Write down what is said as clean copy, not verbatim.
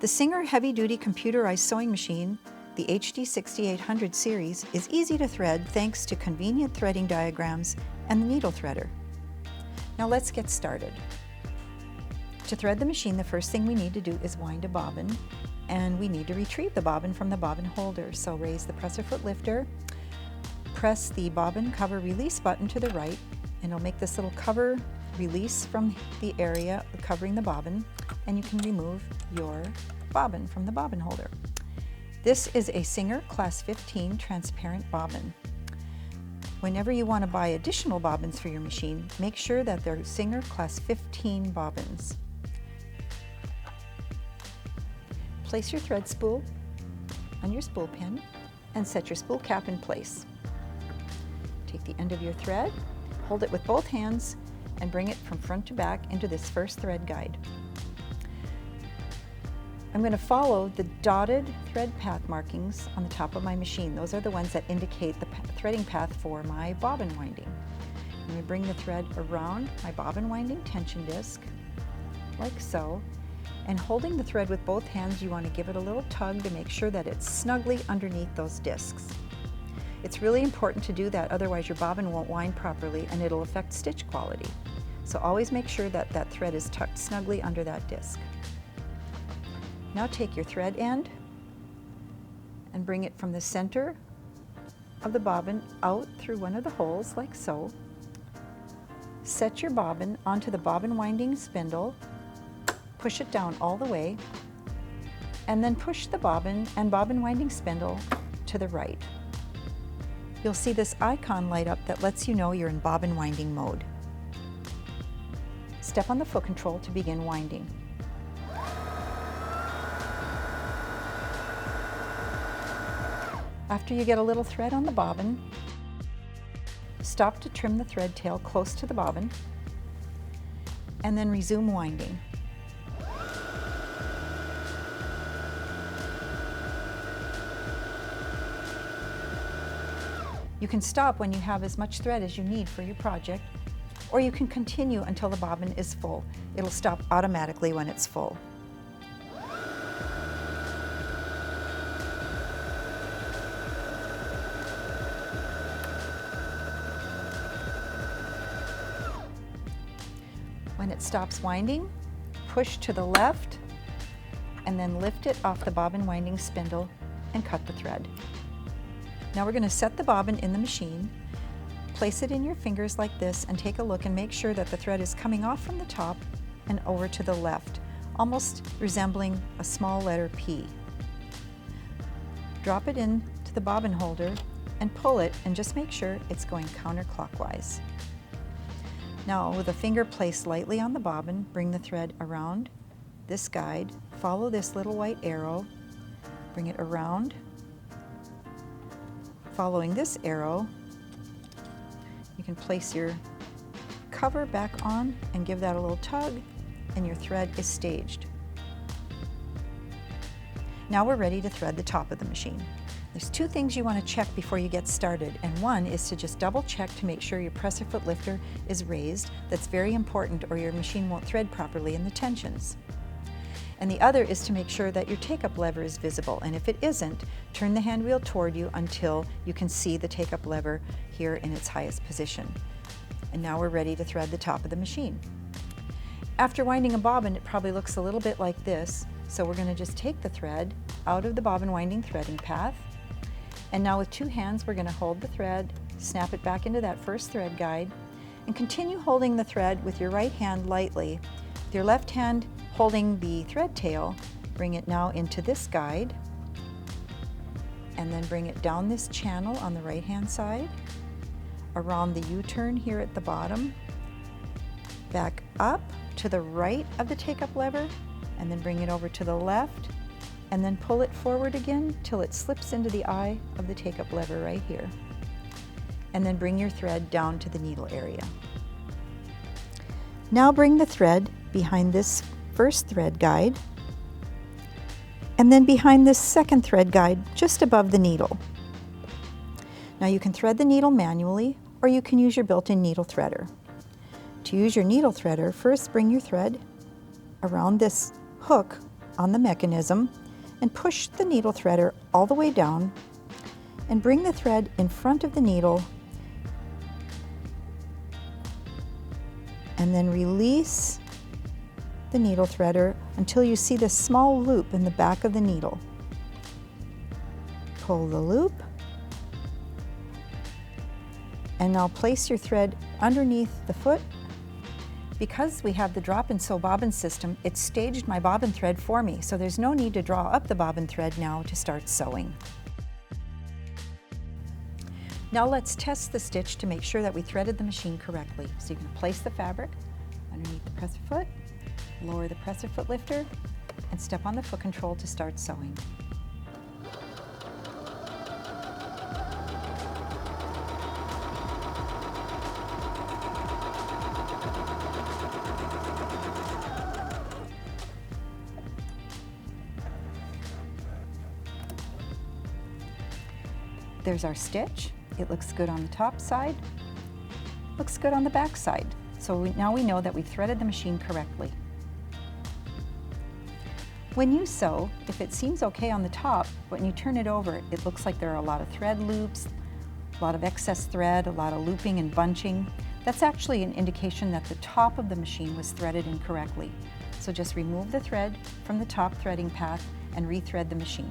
The Singer Heavy Duty Computerized Sewing Machine, the HD6800 series, is easy to thread thanks to convenient threading diagrams and the needle threader. Now let's get started. To thread the machine, the first thing we need to do is wind a bobbin, and we need to retrieve the bobbin from the bobbin holder. So raise the presser foot lifter, press the bobbin cover release button to the right, and it'll make this little cover release from the area covering the bobbin, and you can remove your bobbin from the bobbin holder. This is a Singer Class 15 transparent bobbin. Whenever you want to buy additional bobbins for your machine, make sure that they're Singer Class 15 bobbins. Place your thread spool on your spool pin and set your spool cap in place. Take the end of your thread, hold it with both hands, and bring it from front to back into this first thread guide. I'm going to follow the dotted thread path markings on the top of my machine. Those are the ones that indicate the threading path for my bobbin winding. I'm going to bring the thread around my bobbin winding tension disc, like so, and holding the thread with both hands, you want to give it a little tug to make sure that it's snugly underneath those discs. It's really important to do that, otherwise your bobbin won't wind properly and it'll affect stitch quality. So always make sure that that thread is tucked snugly under that disc. Now take your thread end and bring it from the center of the bobbin out through one of the holes, like so. Set your bobbin onto the bobbin winding spindle, push it down all the way, and then push the bobbin and bobbin winding spindle to the right. You'll see this icon light up that lets you know you're in bobbin winding mode. Step on the foot control to begin winding. After you get a little thread on the bobbin, stop to trim the thread tail close to the bobbin, and then resume winding. You can stop when you have as much thread as you need for your project, or you can continue until the bobbin is full. It'll stop automatically when it's full. When it stops winding, push to the left and then lift it off the bobbin winding spindle and cut the thread. Now we're going to set the bobbin in the machine, place it in your fingers like this, and take a look and make sure that the thread is coming off from the top and over to the left, almost resembling a small letter P. Drop it into the bobbin holder and pull it, and just make sure it's going counterclockwise. Now, with a finger placed lightly on the bobbin, bring the thread around this guide, follow this little white arrow, bring it around. Following this arrow, you can place your cover back on and give that a little tug, and your thread is staged. Now we're ready to thread the top of the machine. There's two things you want to check before you get started, and one is to just double check to make sure your presser foot lifter is raised. That's very important, or your machine won't thread properly in the tensions. And the other is to make sure that your take-up lever is visible, and if it isn't, turn the hand wheel toward you until you can see the take-up lever here in its highest position. And now we're ready to thread the top of the machine. After winding a bobbin, it probably looks a little bit like this, so we're going to just take the thread out of the bobbin winding threading path, and now with two hands we're going to hold the thread, snap it back into that first thread guide, and continue holding the thread with your right hand lightly. With your left hand holding the thread tail, bring it now into this guide, and then bring it down this channel on the right hand side, around the U-turn here at the bottom, back up to the right of the take-up lever, and then bring it over to the left, and then pull it forward again till it slips into the eye of the take-up lever right here. And then bring your thread down to the needle area. Now bring the thread behind this first thread guide, and then behind this second thread guide just above the needle. Now you can thread the needle manually, or you can use your built-in needle threader. To use your needle threader, first bring your thread around this hook on the mechanism and push the needle threader all the way down and bring the thread in front of the needle and then release the needle threader until you see this small loop in the back of the needle. Pull the loop and now place your thread underneath the foot. Because we have the drop and sew bobbin system, it staged my bobbin thread for me, so there's no need to draw up the bobbin thread now to start sewing. Now let's test the stitch to make sure that we threaded the machine correctly. So you can place the fabric underneath the presser foot, lower the presser foot lifter, and step on the foot control to start sewing. There's our stitch. It looks good on the top side, looks good on the back side. So now we know that we've threaded the machine correctly. When you sew, if it seems okay on the top, when you turn it over, it looks like there are a lot of thread loops, a lot of excess thread, a lot of looping and bunching. That's actually an indication that the top of the machine was threaded incorrectly. So just remove the thread from the top threading path and rethread the machine.